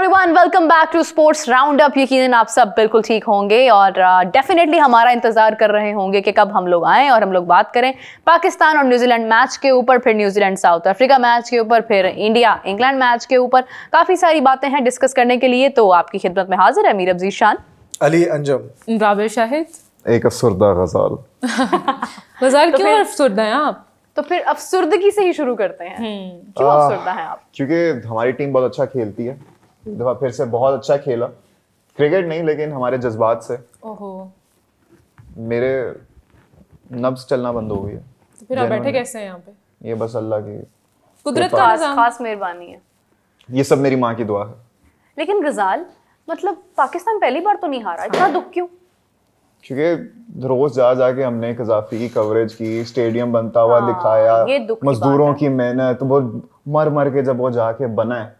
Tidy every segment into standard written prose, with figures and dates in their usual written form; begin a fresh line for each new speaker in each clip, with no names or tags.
Everyone, welcome back to sports roundup. यकीनन आप सब बिल्कुल ठीक होंगे और डेफिनेटली हमारा इंतजार कर रहे होंगे कि कब हम लोग आएं और हम लोग बात करें पाकिस्तान और न्यूजीलैंड मैच के ऊपर, फिर न्यूजीलैंड साउथ अफ्रीका मैच के ऊपर, फिर इंडिया इंग्लैंड मैच के ऊपर। काफ़ी सारी बातें हैं डिस्कस करने के लिए, तो आपकी खिदमत में हाजिर है मीर अफजीशान,
अली अंजुम,
राबिया शाहिद,
एक अफसरदा गजाल।
गजाल तो क्यों अफसरदा हैं आप?
तो फिर अफसरदगी से ही शुरू करते हैं। क्यों अफसरदा हैं आप?
क्योंकि हमारी टीम बहुत अच्छा खेलती है, एक दफा फिर से बहुत अच्छा खेला। क्रिकेट नहीं, लेकिन हमारे जज्बात से
ओहो,
मेरे नब्ज चलना बंद हो गई है।
तो फिर आप बैठे कैसे हैं यहाँ पे?
ये बस अल्लाह की
कुदरत का निज़ाम,
खास मेहरबानी है।
ये सब मेरी माँ की दुआ है।
लेकिन गजाल, मतलब पाकिस्तान पहली बार तो नहीं हारा, इतना दुख क्यों?
क्योंकि रोज जा जाके हमने कजाफी की कवरेज की, स्टेडियम बनता हुआ दिखाया,
ये दुख की
मजदूरों
बात है।
की मेहनत, वो मर मर के जब वो जाके बना है,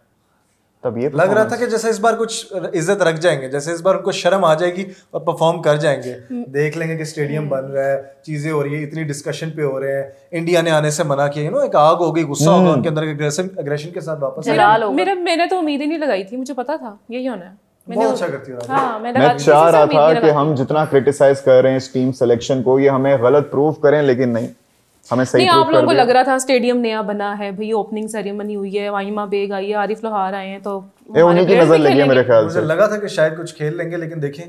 तब ये
लग रहा था कि जैसे इस बार कुछ इज्जत रख जाएंगे, जैसे इस बार उनको शर्म आ जाएगी और परफॉर्म कर जाएंगे। देख लेंगे कि स्टेडियम बन रहा है, चीजें हो रही है, इतनी डिस्कशन पे हो रहे हैं, इंडिया ने आने से मना किया, एक आग हो गई, गुस्सा होगा उनके अंदर, एग्रेशन के साथ वापस
जलाल होगा।
मैंने तो उम्मीद ही नहीं लगाई थी, मुझे पता था यही होना है।
बहुत अच्छा करती है।
हाँ,
मैं चाह रहा था कि हम जितना क्रिटिसाइज कर रहे हैं इस टीम सिलेक्शन को, ये हमें गलत प्रूव करें, लेकिन नहीं, हमें सही
नहीं,
प्रूव
आप लोगों
कर
को
दिया।
लग रहा था स्टेडियम नया बना है भाई, ओपनिंग सेरेमनी हुई है, वाइमा बेग आई है, आरिफ लोहार आए हैं, तो
उन्हीं की नजर लगी है मेरे ख्याल
मुझे
से।
लगा था कि शायद कुछ खेल लेंगे, लेकिन देखें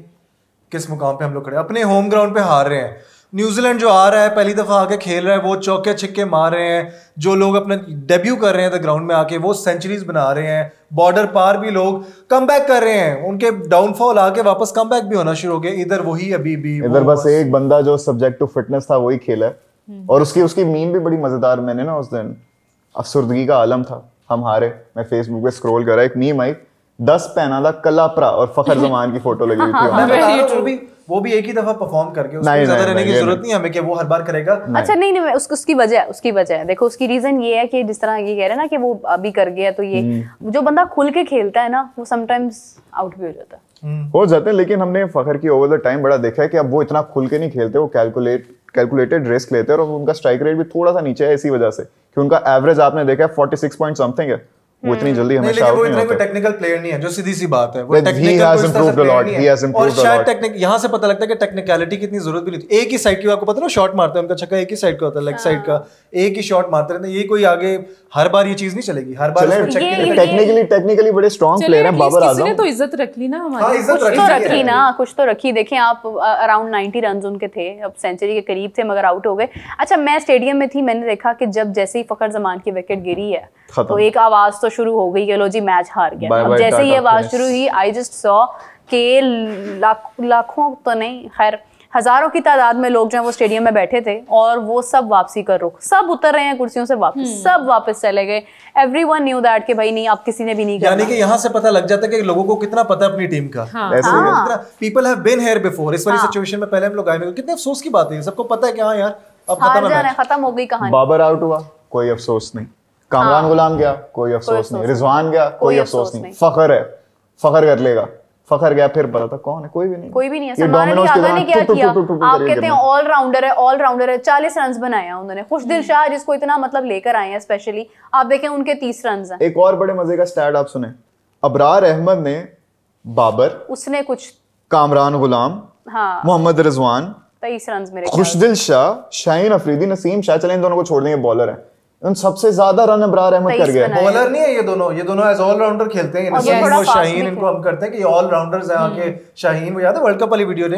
किस मुकाम पे हम लोग खड़े, अपने होम ग्राउंड पे हार रहे हैं। न्यूजीलैंड जो आ रहा है, पहली दफा आके खेल रहा है, वो चौके छिक्के मार रहे हैं। जो लोग अपने डेब्यू कर रहे हैं ग्राउंड में आके, वो सेंचुरीज बना रहे हैं। बॉर्डर पार भी लोग कम बैक कर रहे हैं, उनके डाउनफॉल आके वापस कम बैक भी होना शुरू हो गए। इधर वही अभी भी
इधर बस एक बंदा जो सब्जेक्ट टू फिटनेस था वही खेला है, और उसकी मीम भी बड़ी मजेदार। मैंने ना उस दिन अफसरदगी का आलम था, हम हारे, मैं फेसबुक पे स्क्रॉल कर रहा, एक मीम आई, 10 पहना था कलाप्रा और फखर जमान की फोटो लगी हुई थी वहाँ पे।
वो भी एक ही दफा परफॉर्म करके, उसको
नहीं,
ज्यादा रहने की
नहीं,
जरूरत नहीं हमें कि वो हर बार करेगा।
अच्छा नहीं, उसकी वजह है। देखो, उसकी रीजन ये है कि जिस तरह ये कह रहे हैं ना कि वो अभी कर गया, तो ये जो बंदा खुल के खेलता है ना, वो समटाइम्स आउट भी हो जाता है।
हो जाते हैं, लेकिन हमने फखर की ओवर द टाइम बड़ा देखा है कि अब वो इतना खुल के नहीं खेलते, वो कैलकुलेटेड रिस्क लेते हैं, और उनका स्ट्राइक रेट भी थोड़ा सा नीचे है इसी वजह से कि उनका एवरेज आपने देखा है 46 पॉइंट समथिंग है। वो इतनी जल्दी हमेशा आउट नहीं होते।
टेक्निकल प्लेयर नहीं है, जो सीधी सी बात है, वो
He has improved a lot. He has
और
improved a
शायद
lot.
टेक्निक यहाँ से पता लगता है कि टेक्निकलिटी की इतनी जरूरत भी नहीं थी। एक ही साइड की, आपको पता है ना, शॉट मारते हैं, उनका छक्का एक ही साइड का होता है, लेग साइड का, एक ही शॉट मारते रहते हैं। ये कोई आगे हर बार ये चीज नहीं चलेगी, हर बार
टेक्निकली बड़े स्ट्रॉन्ग प्लेयर हैं बाबर आजम।
किसी ने तो इज्जत रख ली ना हमारी।
कुछ तो रखी। देखिए, आप अराउंड 90 रन उनके थे, अब सेंचुरी के करीब थे, मगर आउट हो गए। अच्छा, मैं स्टेडियम में थी, मैंने देखा कि जब जैसे ही फखर जमान की विकेट गिरी है, तो एक आवाज तो शुरू हो गई कि लो जी मैच हार गया। अब जैसे ही आवाज शुरू हुई, आई जस्ट सॉ के लाखों तो नहीं, खैर हजारों की तादाद में लोग जो है वो स्टेडियम में बैठे थे, और वो सब वापसी कर रुख, सब उतर रहे हैं कुर्सियों से वापस, सब वापस चले गए। एवरीवन न्यू दैट कि भाई नहीं, अब किसी ने भी नहीं
यानी कि यहाँ से पता लग जाता है कि लोगों को कितना पता है अपनी टीम का। People have been here before. इस वाली सिचुएशन में पहले हम लोग आए, कितने अफसोस की बात है, सबको पता है कि हाँ यार अब
खत्म हो गई कहानी।
बाबर आउट हुआ, कोई अफसोस नहीं। कामरान गुलाम गया, कोई अफसोस नहीं। रिजवान गया, कोई अफसोस नहीं। फखर है, फखर कर लेगा। फखर गया, फिर पता था कौन है, कोई भी नहीं है।
सलमान अली आगा ने क्या किया? आप कहते हैं ऑलराउंडर है, 40 रन बनाए हैं उन्होंने। खुशदिल शाह जिसको इतना मतलब लेकर आए हैं, स्पेशली आप देखें उनके 30 रन हैं।
एक और बड़े मजे का स्टैट आप सुने, अबरार अहमद ने, बाबर,
उसने कुछ,
कामरान गुलाम, मोहम्मद रिजवान,
23 रन मेरे,
खुशदिल शाह, शाहीन अफरीदी, नसीम शाह, चले इन दोनों को छोड़ देंगे, बॉलर है, उन सबसे ज्यादा रन अबरार अहमद कर गया।
बॉलर नहीं है ये दोनों एज ऑलराउंडर खेलते हैं। नसीम और शाहीन, इनको हम करते हैं कि ये ऑलराउंडर्स हैं। आके शाहीन, वो याद है वर्ल्ड कप वाली वीडियो ने,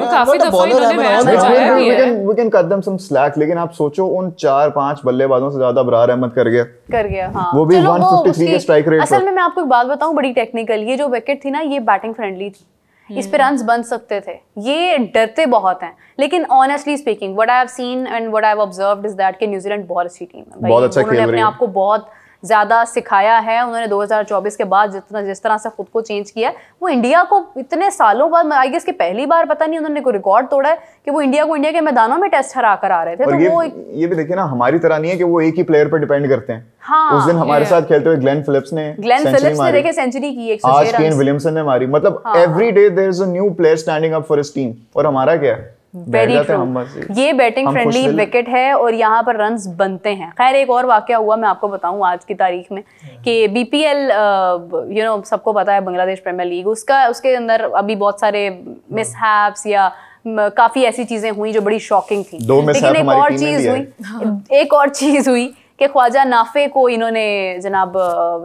we can cut them some slack, लेकिन आप सोचो उन 4-5 बल्लेबाजों से ज्यादा अबरार अहमद कर गया।
हाँ।
वो भी 153 के स्ट्राइक रेट।
असल में मैं आपको एक बात बताऊं, बड़ी टेक्निकल, ये जो विकेट थी ना, ये बैटिंग फ्रेंडली थी, इस पे रन्स बन सकते थे। ये डरते बहुत हैं, लेकिन honestly speaking what I have seen and what I have observed is that कि न्यूजीलैंड बहुत अच्छी टीम है भाई। उन्होंने अपने आप को बहुत ज्यादा सिखाया है। उन्होंने 2024 के बाद जिस तरह से खुद को चेंज किया, वो इंडिया को इतने सालों बाद, आई गेस कि पहली बार, पता नहीं उन्होंने कोई रिकॉर्ड तोड़ा है कि वो इंडिया को इंडिया के मैदानों में टेस्ट हरा कर आ रहे थे।
तो
वो
ये भी देखिए ना, हमारी तरह नहीं है कि वो एक ही प्लेयर पर डिपेंड करते हैं।
हाँ,
उस दिन हमारे साथ खेलते हुए ग्लेन फिलिप्स ने
देखे सेंचुरी की, 106
आज केन विलियमसन ने मारी। मतलब every day there is a new player standing up for his team. और हमारा क्या है,
वेरी ट्रू, ये बैटिंग फ्रेंडली विकेट है और यहाँ पर रन्स बनते हैं। खैर एक और वाकया हुआ मैं आपको बताऊं आज की तारीख में कि बीपीएल सबको पता है बांग्लादेश प्रीमियर लीग, उसके अंदर अभी बहुत सारे मिसहैप्स या काफी ऐसी चीजें हुई जो बड़ी शॉकिंग थी। लेकिन एक और चीज हुई कि ख्वाजा नाफे को इन्होंने जनाब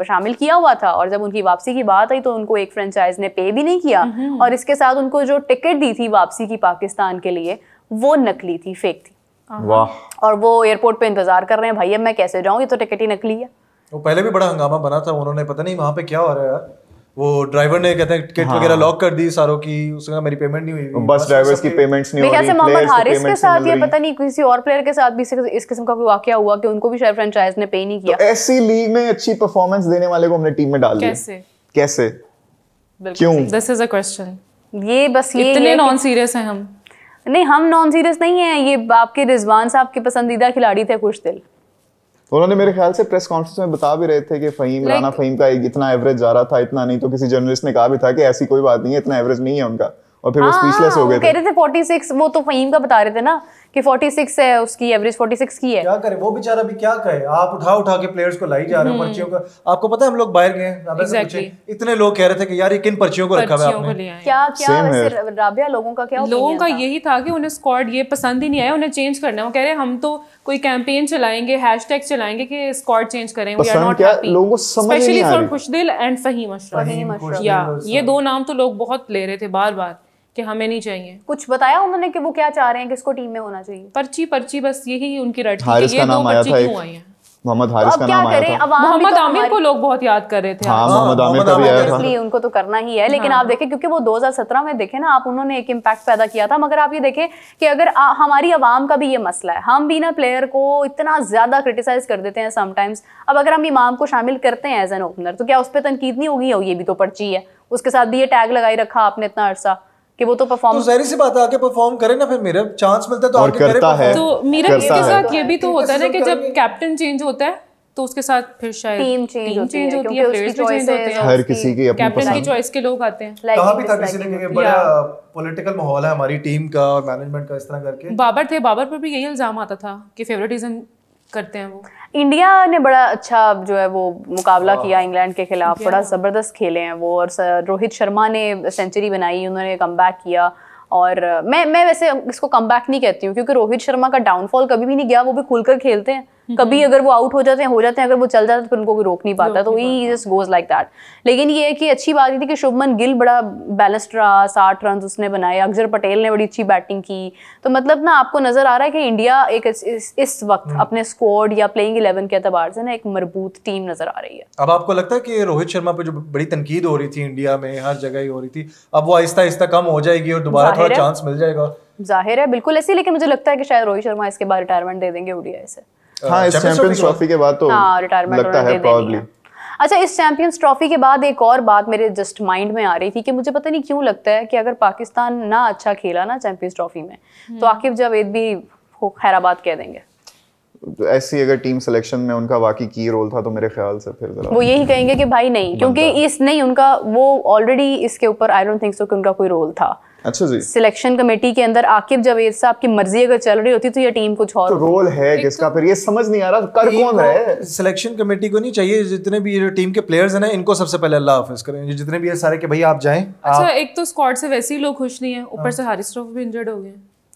शामिल किया हुआ था और जब उनकी वापसी की बात आई तो उनको एक फ्रेंचाइज ने पे भी नहीं किया और इसके साथ उनको जो टिकट दी थी वापसी की पाकिस्तान के लिए वो नकली थी, फेक थी। वाह। और वो एयरपोर्ट पे इंतजार कर रहे हैं, भाई अब मैं कैसे जाऊँ, ये तो टिकट ही नकली है।
वो पहले भी बड़ा हंगामा बना था, उन्होंने पता नहीं वहाँ पे क्या हो रहा है यार, वो ड्राइवर ने कहते हैं टिकट वगैरह लॉक कर दी सारों की, उसने कहा मेरी पेमेंट नहीं हुई,
बस ड्राइवर्स की पेमेंट्स नहीं हो रही।
मेरे ख्याल से मोहम्मद हारिस के साथ ये पता नहीं किसी और प्लेयर के साथ भी इस किस्म का कोई वाकया हुआ कि उनको भी शायद फ्रेंचाइज ने पे नहीं किया।
तो ऐसी लीग में अच्छी परफॉर्मेंस देने वाले को हमने टीम में डाल दिया, कैसे क्यों?
This is a question.
ये बस ये
इतने नॉन सीरियस हैं हम?
नहीं, हम नॉन सीरियस नहीं है, ये आपके रिजवान साहब के पसंदीदा खिलाड़ी थे खुश दिल।
उन्होंने मेरे ख्याल से प्रेस कॉन्फ्रेंस में बता भी रहे थे कि फहीम राना फहीम का इतना एवरेज जा रहा था, इतना नहीं तो किसी जर्नलिस्ट ने कहा भी था कि ऐसी कोई बात नहीं है, इतना एवरेज नहीं है उनका, और फिर वो स्पीचलेस हो गए थे।
कह रहे थे 46, वो तो फहीम का बता रहे थे ना कि 46 है उसकी एवरेज, 46 की है।
क्या करे वो बेचारा भी, क्या कहे, आप उठा के प्लेयर्स को लाई जा रहे हो पर्चियों का। आपको पता है हम लोग बाहर गए इतने लोग कह रहे थे कि यार ये किन पर्चियों को रखा हुआ है आपने।
क्या वैसे राबिया लोगों का क्या
लोगों का यही था कि उन्हें स्क्वाड ये पसंद ही नहीं आया, उन्हें चेंज करना है। वो कह रहे हैं हम तो कोई कैंपेन चलाएंगे, हैशटैग चलाएंगे कि स्क्वाड चेंज करें, वी आर नॉट हैप्पी,
लोगों को समझ नहीं आ रही।
Specially for Khushdil and Faheem Ashraf. या ये दो नाम तो लोग बहुत ले रहे थे बार-बार कि हमें नहीं चाहिए।
कुछ बताया उन्होंने कि वो क्या चाह रहे हैं, किसको टीम में होना चाहिए?
पर्ची बस यही उनकी रट
थी कि ये दो पर्ची क्यों आई है। मोहम्मद हारिस का नाम आया था।
मोहम्मद आमिर को लोग बहुत याद कर रहे थे।
हाँ, मोहम्मद आमिर का भी आया था।
इसलिए उनको तो करना ही है, लेकिन आप देखें क्योंकि वो 2017 में देखें ना आप, उन्होंने एक इम्पैक्ट पैदा किया था। मगर आप ये देखें कि अगर हमारी आवाम का भी ये मसला है, हम भी ना प्लेयर को इतना ज्यादा क्रिटिसाइज कर देते हैं समटाइम्स। अब अगर हम इमाम को शामिल करते हैं एज एन ओपनर तो क्या उस पर तनकीद नहीं होगी? ये भी तो पर्ची है, उसके साथ भी ये टैग लगाई रखा आपने इतना अरसा कि वो तो परफॉर्म,
तो ज़ाहिर सी बात है आके परफॉर्म करे ना, फिर मेरा चांस मिलता है तो आके करे।
तो मेरा इसके साथ ये भी तो होता है ना कि जब कैप्टन चेंज होता है तो उसके साथ फिर शायद
टीम चेंज होती है,
प्लेयर्स भी चेंज होते हैं,
हर किसी की अपनी
कैप्टन की चॉइस के लोग आते हैं।
कहां भी था किसी ने कि बड़ा पॉलिटिकल माहौल है हमारी टीम का और मैनेजमेंट का, इस तरह करके।
बाबर पर भी यही इल्जाम आता था कि फेवरेटिज्म करते हैं वो।
इंडिया ने बड़ा अच्छा जो है वो मुकाबला किया इंग्लैंड के खिलाफ, बड़ा जबरदस्त खेले हैं वो, और रोहित शर्मा ने सेंचुरी बनाई, उन्होंने कमबैक किया। और मैं वैसे इसको कमबैक नहीं कहती हूँ क्योंकि रोहित शर्मा का डाउनफॉल कभी भी नहीं गया, वो भी खुलकर खेलते हैं। कभी अगर वो आउट हो जाते हैं, अगर वो चल जाते हैं तो फिर उनको कोई रोक नहीं पाता, तो ही जस्ट गोज लाइक दैट। लेकिन ये है कि अच्छी बात ये थी कि शुभमन गिल बड़ा बैलेंस्ड रहा, 60 रन उसने बनाए, अक्षर पटेल ने बड़ी अच्छी बैटिंग की। तो मतलब ना आपको नजर आ रहा है कि इंडिया एक इस वक्त अपने स्क्वाड या प्लेइंग 11 के एतबार से ना एक मजबूत टीम नजर आ रही है।
अब आपको लगता है कि रोहित शर्मा पे जो बड़ी तनकीद हो रही थी इंडिया में, हर जगह ही हो रही थी, अब वो आहिस्ता आहिस्ता कम हो जाएगी और दोबारा थोड़ा चांस मिल जाएगा?
जाहिर है, बिल्कुल ऐसे, लेकिन मुझे लगता है कि शायद रोहित शर्मा इसके बाद रिटायरमेंट दे देंगे ओडीआई से।
हाँ, इस चैंपियंस ट्रॉफी के बाद तो
रिटायरमेंट
लगता है प्रोबब्ली।
अच्छा, इस चैंपियंस ट्रॉफी के बाद एक और बात मेरे जस्ट माइंड में आ रही थी कि मुझे पता नहीं क्यों लगता है कि अगर पाकिस्तान ना अच्छा खेला ना चैंपियंस ट्रॉफी में तो आकिब जावेद भी खैराबाद कह देंगे।
तो ऐसी अगर टीम सिलेक्शन में उनका वाकई की रोल था तो मेरे ख्याल से फिर जरा
वो यही कहेंगे कि भाई नहीं, क्योंकि इस नहीं उनका वो ऑलरेडी इसके ऊपर आई डोंट थिंक सो कि उनका कोई रोल था।
अच्छा जी,
सिलेक्शन कमेटी के अंदर आकिब जावेद साहब की मर्जी अगर चल रही होती तो ये टीम कुछ और
तो रोल है किसका फिर ये समझ नहीं आ रहा, कर कौन रहा है?
सिलेक्शन कमेटी को नहीं चाहिए, जितने भी ये टीम के प्लेयर्स हैं ना इनको सबसे पहले अल्लाह हाफिज करें, जितने भी ये सारे कि भाई आप जाएं।
अच्छा, एक तो स्क्वाड से वैसे ही लोग खुश नहीं है, ऊपर से हारिस रऊफ भी इंजर्ड हो गए।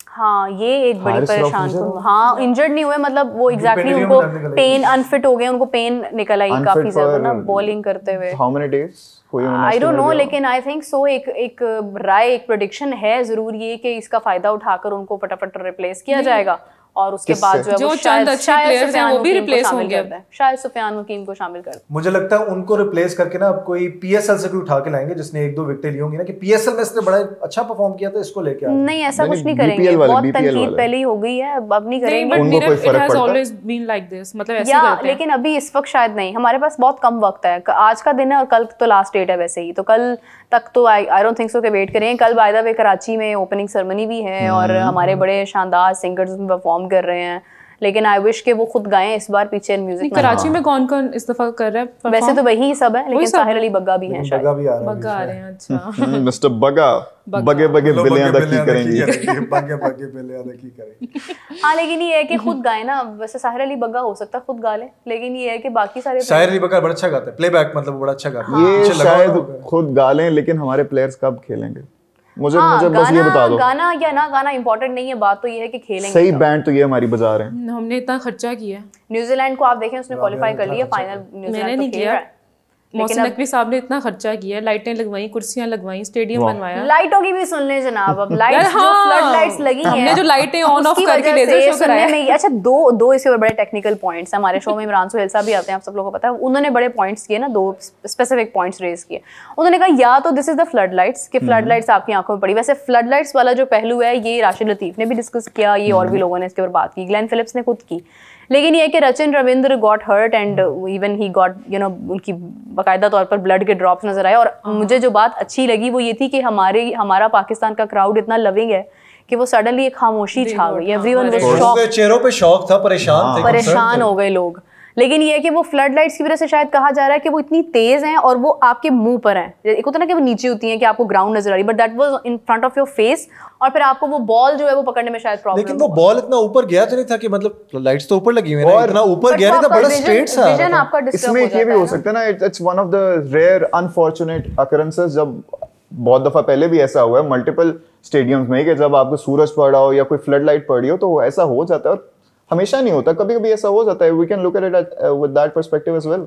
हाँ, ये एक बड़ी परेशान तो, हाँ इंजर्ड नहीं हुए, मतलब वो एग्जैक्टली उनको पेन, अनफिट हो गए, उनको पेन निकल आई काफी ज्यादा ना बॉलिंग करते हुए।
How many days?
I don't know, लेकिन आई थिंक सो एक राय, एक प्रेडिक्शन है जरूर ये कि इसका फायदा उठाकर उनको फटाफट रिप्लेस किया जाएगा और उसके बाद जो है वो
चंद अच्छे प्लेयर्स हैं वो भी रिप्लेस होंगे।
शायद सुफियान हकीम को शामिल कर,
मुझे लगता है उनको रिप्लेस करके ना अब कोई पीएसएल से भी उठा के लाएंगे जिसने 1-2 विकेटें ली होंगी ना कि पीएसएल में इसने बड़ा अच्छा परफॉर्म किया था, इसको लेके
नहीं ऐसा कुछ नहीं करेंगे, बहुत तनकीद पहले ही हो गई है, अब नहीं करेंगे। लेकिन अभी इस वक्त शायद नहीं, हमारे पास बहुत कम वक्त है, आज का दिन है और कल तो लास्ट डेट है वैसे ही, तो कल तक तो आई डोंट थिंक सो कि वेट करेंगे। कल बाय द वे कराची में ओपनिंग सेरेमनी भी है और हमारे बड़े शानदार सिंगर्स उसमें परफॉर्म कर रहे हैं, लेकिन आई विश के वो खुद गाएं इस बार पीछे म्यूजिक में।
कराची में कौन-कौन इस दफा कर रहा है?
वैसे तो वही सब है, लेकिन साहिर अली बग्गा भी हैं शायद।
बग्गा आ रहे हैं, अच्छा।
मिस्टर बग्गा बगे बगे बिल्लियां दा की करेंगे,
बगे बगे बिल्लियां दा की करेंगे।
हाँ, लेकिन ये है कि खुद गाए ना। वैसे साहिर अली बग्गा हो सकता है खुद गा ले, लेकिन ये है कि बाकी सारे
साहिर अली बग्गा बड़ा अच्छा गाता है, प्लेबैक मतलब बड़ा अच्छा गाता है।
ये शायद खुद गा लें, लेकिन हमारे प्लेयर्स कब खेलेंगे? मुझे बस ये बता दो।
गाना या ना गाना इंपॉर्टेंट नहीं है, बात तो ये है कि खेलेंगे।
सही बैंड तो ये हमारी बजा रहे हैं।
हमने इतना खर्चा किया।
न्यूजीलैंड को आप देखें, उसने क्वालीफाई कर लिया फाइनल।
मैंने नहीं किया। मोहसिन नकवी साहब ने इतना खर्चा किया, लाइटें लगवाई, कुर्सियां लगवाई, स्टेडियम बनवाया।
लाइटों की भी सुन ले जनाब। अब लाइट्स जो फ्लड लाइट्स लगी हैं,
हमने जो लाइटें ऑन ऑफ करके लेजर शो कराया।
अच्छा, दो इसके बड़े टेक्निकल पॉइंट्स हैं हमारे शो में। इमरान सुहेल साहब भी आते हैं, आप सब लोगों को पता है। उन्होंने बड़े पॉइंट्स किए ना, 2 स्पेसिफिक पॉइंट्स रेज किए। उन्होंने कहा या तो this is the flood lights, कि फ्लड लाइट्स आपकी आंखों में पड़ी। वैसे फ्लड लाइट्स वाला जो पहलू है, ये राशिद लतीफ ने भी डिस्कस किया, ये और भी लोगों ने इसके ऊपर बात की, ग्लेन फिलिप्स ने खुद की। लेकिन ये है कि Rachin Ravindra got hurt and even he got उनकी बाकायदा तौर पर ब्लड के ड्रॉप्स नजर आए। और मुझे जो बात अच्छी लगी वो ये थी कि हमारा पाकिस्तान का क्राउड इतना लविंग है कि वो सडनली एक खामोशी छा गई। एवरीवन वाज शॉक्ड,
चेहरों पे शौक था, परेशान
हो गए लोग। लेकिन ये है कि वो फ्लड लाइट्स की वजह से शायद कहा जा रहा है कि वो इतनी तेज हैं और वो आपके मुंह पर हैं। एक होता है ना कि वो नीचे होती हैं कि आपको ग्राउंड नजर आ रही, but that was in front of your face, और फिर आपको वो बॉल जो है वो पकड़ने में शायद प्रॉब्लम।
लेकिन वो बॉल इतना ऊपर गया तो नहीं था कि मतलब लाइट्स तो ऊपर लगी हुई है, इतना ऊपर गया नहीं था, बड़ा स्ट्रेट सा।
विजन आपका डिस्टर्ब हो जाता है।
इसमें ये भी हो सकता है ना, it's one of the rare unfortunate occurrences. जब बहुत दफा पहले भी ऐसा हुआ है मल्टीपल स्टेडियम्स में कि जब आपको सूरज पड़ा हो या कोई फ्लड लाइट पड़ी हो तो ऐसा हो जाता है, और हमेशा नहीं होता, कभी-कभी ऐसा हो जाता है। We can look at it with that perspective as well.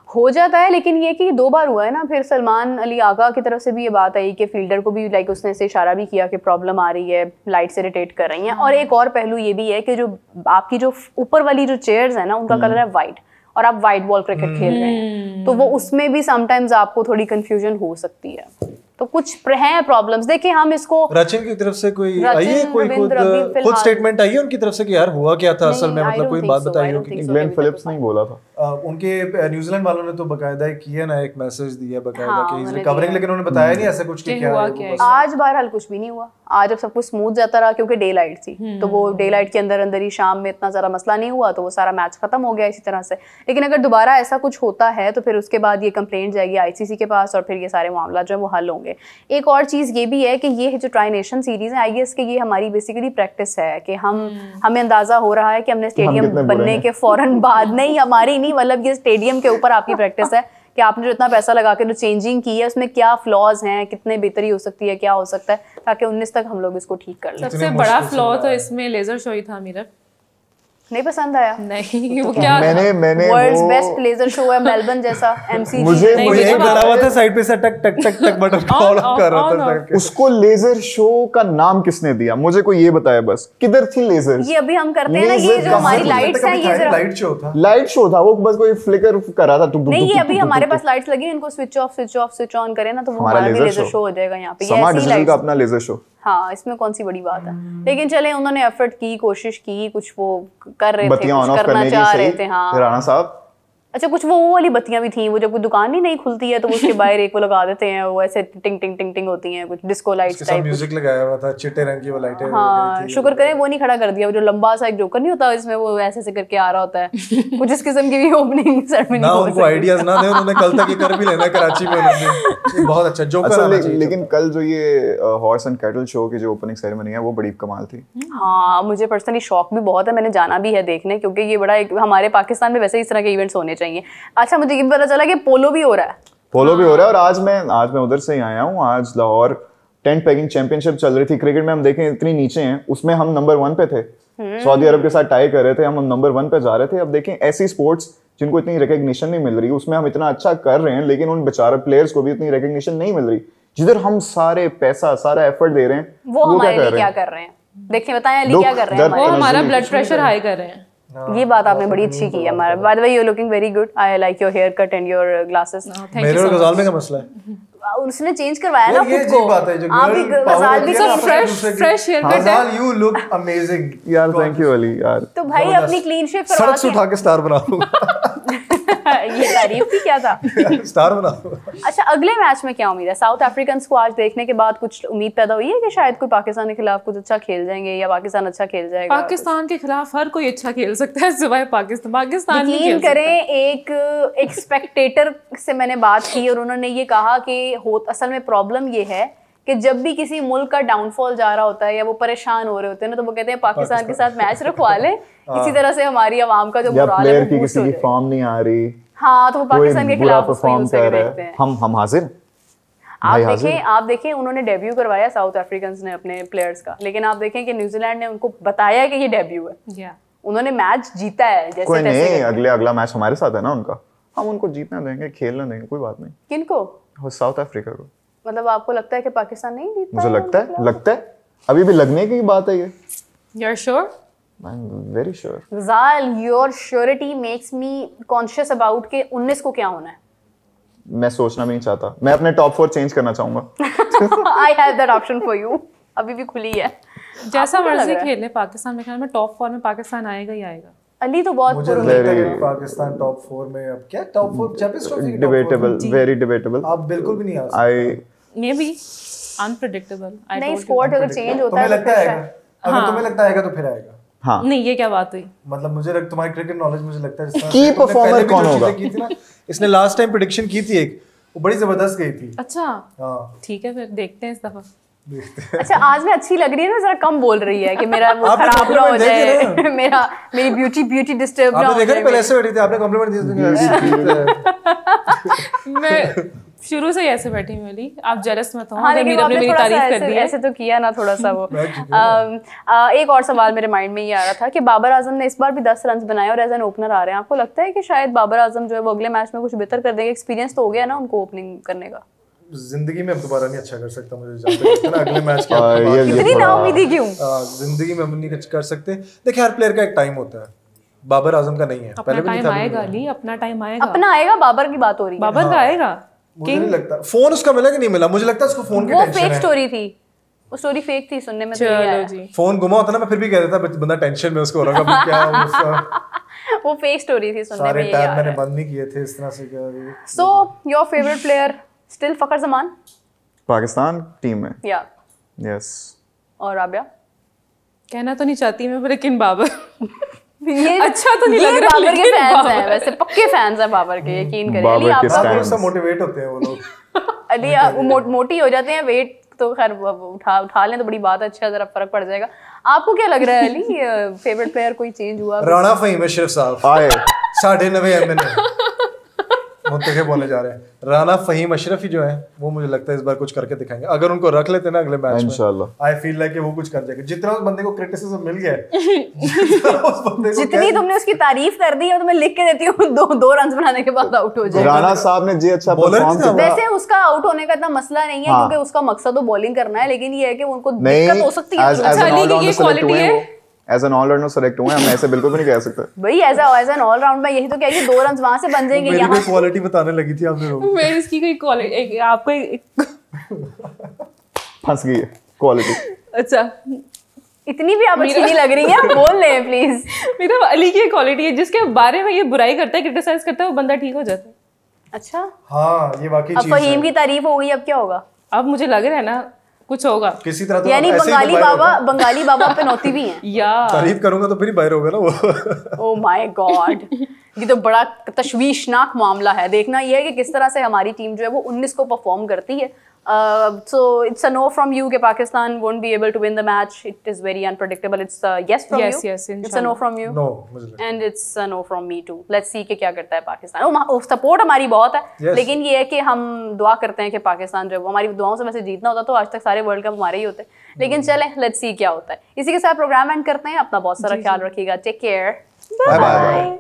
हो जाता है, लेकिन ये कि 2 बार हुआ है ना। फिर सलमान अली आगा की तरफ से भी ये बात आई कि फील्डर को भी लाइक उसने से इशारा भी किया कि प्रॉब्लम आ रही है, लाइट से इरिटेट कर रही हैं। और एक और पहलू ये भी है कि जो आपकी जो ऊपर वाली जो चेयर्स है ना, उनका कलर है वाइट, और आप वाइट बॉल क्रिकेट खेल रहे हैं, तो वो उसमें भी समटाइम्स आपको थोड़ी कंफ्यूजन हो सकती है। तो कुछ हैं प्रॉब्लम्स। देखिए हम इसको
रचिन की तरफ से कोई आई है, कोई खुद स्टेटमेंट आई है उनकी तरफ से कि यार हुआ क्या था असल में, मतलब कोई बात बताई हो कि
ग्लेन फिलिप्स नहीं बोला था।
उनके न्यूजीलैंड वालों ने तो बकायदा किया ना, एक मैसेज दिया बकायदा कि इज रिकवरिंग, लेकिन उन्होंने बताया नहीं ऐसा कुछ कि क्या है।
आज बहरहाल कुछ भी नहीं हुआ। आज अब सब कुछ स्मूथ जाता रहा क्योंकि डे लाइट थी, तो वो डे लाइट के अंदर ही शाम में इतना ज़्यादा मसला नहीं हुआ, तो वो सारा मैच खत्म हो गया इसी तरह से। लेकिन अगर दोबारा ऐसा कुछ होता है तो फिर उसके बाद ये कंप्लेंट जाएगी ICC के पास, और फिर ये सारे मामला जो है वो हल होंगे। एक और चीज़ ये भी है कि ये जो ट्राई नेशन सीरीज है, आई गेस कि ये हमारी बेसिकली प्रैक्टिस है कि हमें अंदाजा हो रहा है कि हमने स्टेडियम बनने के फौरन बाद, नहीं हमारी नहीं, मतलब ये स्टेडियम के ऊपर आपकी प्रैक्टिस है कि आपने जो इतना पैसा लगा के जो चेंजिंग की है उसमें क्या फ्लॉज हैं, कितने बेहतरी हो सकती है, क्या हो सकता है, ताकि 19 तक हम लोग इसको ठीक कर लें।
सबसे बड़ा फ्लॉ तो इसमें लेजर शो ही था मेरा।
नहीं पसंद आया?
नहीं, वो क्या
मैंने
वर्ल्ड्स बेस्ट लेजर शो है मेलबर्न जैसा MCG।
मुझे
एक बना हुआ था साइड पे से टक टक टक टक बटन कॉल कर रहा था।
उसको लेजर शो का नाम किसने दिया? मुझे कोई ये बताया बस, किधर थी लेजर?
ये अभी हम करते हैं ना, ये जो हमारी लाइट्स हैं, ये
लाइट
शो था वो, बस कोई फ्लिकर कर रहा था।
नहीं, ये अभी हमारे पास लाइट्स लगी, इनको स्विच ऑफ स्विच ऑन करें ना तो वो हमारा भी लेजर शो हो जाएगा यहाँ पे।
समार्ट डिजिटल का अपना लेजर शो।
हाँ, इसमें कौन सी बड़ी बात है। लेकिन चले, उन्होंने एफर्ट की, कोशिश की, कुछ वो कर रहे थे, कुछ करना चाह रहे थे। हाँ
राणा साहब,
अच्छा, कुछ वो वाली बत्तियां भी थी, वो जब कोई दुकान नहीं खुलती है तो उसके बाहर एक वो लगा देते हैं, वो ऐसे टिंग टिंग टिंग टिंग होती हैं, कुछ डिस्को लाइट्स टाइप,
म्यूजिक लगाया हुआ था, चिट्टे रंग की वो लाइटें।
हाँ, शुक्र करें वो नहीं खड़ा कर दिया, वो जो लंबा सा एक जोकर नहीं होता इसमें, वो ऐसे ऐसे करके आ रहा होता है। कुछ इस किस्म की भी ओपनिंग सेरेमनी
ना, उनको आइडियाज ना दे, उन्होंने कल तक ये कर भी लेना कराची में। उन्होंने बहुत अच्छा जोकर आना चाहिए।
लेकिन कल जो ये हॉर्स एंड कैटल शो की जो ओपनिंग सेरेमनी है वो बड़ी कमाल थी।
हाँ, मुझे पर्सनली शौक भी बहुत है, मैंने जाना भी है देखने, क्योंकि ये बड़ा हमारे पाकिस्तान में वैसे इस तरह के इवेंट्स होने चाहिए। अच्छा, मुझे ये पता चला कि पोलो भी हो रहा है।
पोलो भी हो रहा है, और आज मैं उधर से ही आया हूँ। आज लाहौर टेंट पेगिंग चैंपियनशिप चल रही थी। क्रिकेट में हम देखें इतनी नीचे हैं, उसमें हम नंबर 1 पे थे, सऊदी अरब के साथ टाई कर रहे थे, हम नंबर 1 पे जा रहे थे। अब देखें ऐसी स्पोर्ट्स जिनको इतनी रिकग्निशन नहीं मिल रही, उसमें हम इतना अच्छा कर रहे हैं, लेकिन उन बेचारे प्लेयर्स को भी इतनी रिकग्निशन नहीं मिल रही। जिधर हम सारे पैसा सारा एफर्ट दे रहे हैं,
वो हमारे लिए क्या कर रहे हैं? देखिए बताएं, अली क्या कर रहे हैं?
वो हमारा ब्लड प्रेशर हाई कर रहे हैं।
ये बात आपने बड़ी अच्छी की है। हमारा by the way, you are looking very good, I like your haircut and your glasses.
मेरे और गजाल में का मसला है,
उसने चेंज करवाया ना खुद को।
आप भी
गजाल भी तो
फ्रेश हेयर कट है।
गजाल, यू लुक अमेजिंग
यार, थैंक यू अली यार।
तो भाई अपनी क्लीन शेव करवा
सड़क से उठा के स्टार बना दूंगा।
ये तारीफ थी क्या था?
स्टार बना।
अच्छा, अगले मैच में क्या उम्मीद है? साउथ अफ्रीकन को आज देखने के बाद कुछ उम्मीद पैदा हुई है कि शायद कोई पाकिस्तान के खिलाफ कुछ अच्छा खेल जाएंगे या पाकिस्तान अच्छा खेल जाएगा?
पाकिस्तान के खिलाफ हर कोई अच्छा खेल सकता है सिवाय पाकिस्तान नहीं
यकीन
खेल
करें, एक स्पेक्टेटर से मैंने बात की और उन्होंने ये कहा कि असल में प्रॉब्लम ये है कि जब भी किसी मुल्क का डाउनफॉल जा रहा होता है या वो परेशान हो रहे होते हैं ना, तो वो कहते हैं पाकिस्तान के साथ मैच रखवा ले, इसी तरह से हमारी आवाम का जो मोराल है वो बूस्ट हो जाए।
फॉर्म नहीं आ रही,
हाँ, तो वो पाकिस्तान के खिलाफ उसको यूज करके देखते हैं।
हम हाजिर।
आप देखें उन्होंने डेब्यू करवाया साउथ अफ्रीकन ने अपने प्लेयर्स का, लेकिन आप देखें कि न्यूजीलैंड ने उनको बताया कि ये डेब्यू है, उन्होंने मैच जीता है जैसे
कोई नहीं, अगला मैच हमारे साथ है ना उनका, हम उनको जीतना देंगे, खेलना देंगे, कोई बात नहीं।
किनको?
साउथ अफ्रीका को।
मतलब आपको लगता है कि पाकिस्तान नहीं जीतता?
मुझे लगता है अभी भी लगने की बात है ये।
You're sure?
I'm very sure.
Zal, your surety makes me conscious about के 19 को क्या होना है।
मैं सोचना भी नहीं चाहता, मैं अपने टॉप 4 चेंज करना चाहूंगा।
I have that option for you, अभी भी खुली है।
जैसा मर्जी खेले पाकिस्तान, में ख्याल में टॉप 4 में पाकिस्तान आएगा ही आएगा।
अली तो बहुत
मुझे लगता है कि पाकिस्तान टॉप 4 में, अब क्या top 4 champions trophy
debatable, very debatable.
आप बिल्कुल भी नहीं आ सकते।
May be unpredictable.
नहीं, स्क्वाड अगर चेंज होता है
तो लगता है अगर तुम्हें लगता है तो फिर आएगा।
हाँ,
नहीं, ये क्या बात हुई?
मतलब मुझे तुम्हारी क्रिकेट नॉलेज मुझे लगता है
की परफॉर्मर कौन होगा?
की थी ना, इसने लास्ट टाइम प्रेडिक्शन की थी एक, वो बड़ी जबरदस्त गई थी।
अच्छा,
हाँ
ठीक है, फिर देखते हैं इस दफा।
अच्छा, आज में अच्छी लग रही है ना, जरा कम बोल रही है कि मेरा वो खराब ना हो जाए, मेरी ब्यूटी डिस्टर्ब ना हो
जाए। आपने देखा
जाए।
पहले ऐसे बैठी थी, आपने कॉम्प्लीमेंट दिया।
मैं शुरू से ही ऐसे बैठी हूँ अली, आप जेलस मत हो।
हाँ, लेकिन आपने
मेरी
थोड़ा
तारीफ
सा
कर दी है।
ऐसे तो किया ना थोड़ा सा वो। एक और सवाल मेरे माइंड में ये आ रहा था कि बाबर आजम ने इस बार भी 10 रन बनाए और एज एन ओपनर आ रहे हैं। आपको लगता है कि शायद बाबर आजम जो है वो अगले मैच में कुछ बेहतर कर देंगे? एक्सपीरियंस तो हो गया ना उनको ओपनिंग करने का।
जिंदगी में अब दोबारा नहीं अच्छा कर सकता, मुझे जानते हैं ना अगले मैच के।
इतनी नाउम्मीदी क्यों?
जिंदगी में हम नहीं कर सकते। देखिए, हर प्लेयर का एक टाइम होता है, बाबर आजम का नहीं है।
पहले भी टाइम आएगा अली, अपना टाइम आएगा।
अपना आएगा, बाबर की बात हो रही है।
बाबर का आएगा।
मुझे नहीं लगता फोन उसका मिला कि नहीं मिला, मुझे लगता है उसको फोन की टेंशन है।
वो फेक स्टोरी थी, वो स्टोरी फेक थी, सुनने में तो ये आया।
फोन गुमा होता ना, मैं फिर भी कह देता बंदा टेंशन में उसको हो रहा है क्या।
वो फेक स्टोरी थी, सुनने में ये
सारे
आया।
टैब मैंने बंद नहीं किए थे इस तरह से क्या।
So your favourite player still Fakhar Zaman
Pakistan team में?
या
यस।
और राबिया?
कहना तो नहीं चाहती मैं, लेकिन बाबर
ये
अच्छा तो नहीं लग रहा,
बाबर के फैंस हैं, वैसे पक्के फैंस हैं बाबर के, यकीन करिए। अली आप
थोड़ा सा मोटिवेट होते हैं वो लोग।
अली मोटी हो जाते हैं, वेट तो खैर उठा लें तो बड़ी बात है, अच्छा जरा फर्क पड़ जाएगा। आपको क्या लग रहा है अली, फेवरेट प्लेयर कोई चेंज हुआ?
राणा फहीम अशरफ साहब आए 9.5 MN मुंतखे बोले जा रहे हैं। राणा फहीम अशरफ ही जो है वो मुझे लगता है इस बार कुछ करके दिखाएंगे। अगर उनको रख लेते ना अगले मैच में, इंशाल्लाह आई फील लाइक वो कुछ कर जाएगा। जितना उस बंदे को क्रिटिसिज्म मिल गया उस बंदे को
जितनी तुमने उसकी तारीफ कर दी है तो मैं लिख के देती हूँ, दो रन बनाने के बाद आउट हो जाएगा।
राणा साहब ने जी अच्छा परफॉर्म किया।
वैसे उसका आउट होने का इतना मसला नहीं है, क्योंकि उसका मकसद तो बॉलिंग करना है, लेकिन ये है कि उनको दिक्कत हो सकती है।
ये क्वालिटी है,
एज एन ऑलराउंडर सेलेक्ट हुए, हम ऐसे बिल्कुल भी नहीं कह सकते भाई।
एज एन ऑलराउंड में यही तो कह रही है, 2 रन वहां से बन जाएंगे।
यहाँ क्वालिटी बताने लगी थी आपने लोग।
मैं इसकी कोई क्वालिटी आपको
फंस गई है क्वालिटी।
अच्छा,
इतनी भी आप अच्छी नहीं लग रही है, बोल ले प्लीज।
मेरा अली की क्वालिटी है, जिसके बारे में ये बुराई करता है, क्रिटिसाइज करता है, वो बंदा ठीक हो जाता है।
अच्छा,
हाँ ये वाकई चीज है।
अब फहीम की तारीफ हो गई, अब क्या होगा?
अब मुझे लग रहा है ना कुछ होगा
किसी तरह तो,
यानी बंगाली बाबा पनौती भी हैं।
या
तारीफ करूंगा तो फिर ही बाहर होगा ना वो।
ओह माय गॉड, ये तो बड़ा तशवीशनाक मामला है। देखना ये है कि किस तरह से हमारी टीम जो है वो 19 को परफॉर्म करती है। So it's a no from you कि Pakistan won't be able to win the match. It is very unpredictable. It's a yes from you.
Yes,
it's a no from you.
No, मुझे लगता है।
And it's a no from me too. Let's see कि क्या करता है Pakistan. Support हमारी बहुत है,
yes.
लेकिन ये है कि हम दुआ करते हैं कि पाकिस्तान जो है वो, हमारी दुआओं से वैसे जीतना होता तो आज तक सारे वर्ल्ड कप हमारे ही होते, लेकिन चलें लेट्स सी क्या होता है। इसी के साथ प्रोग्राम एंड करते हैं। अपना बहुत सारा ख्याल रखिएगा। Take care, bye bye.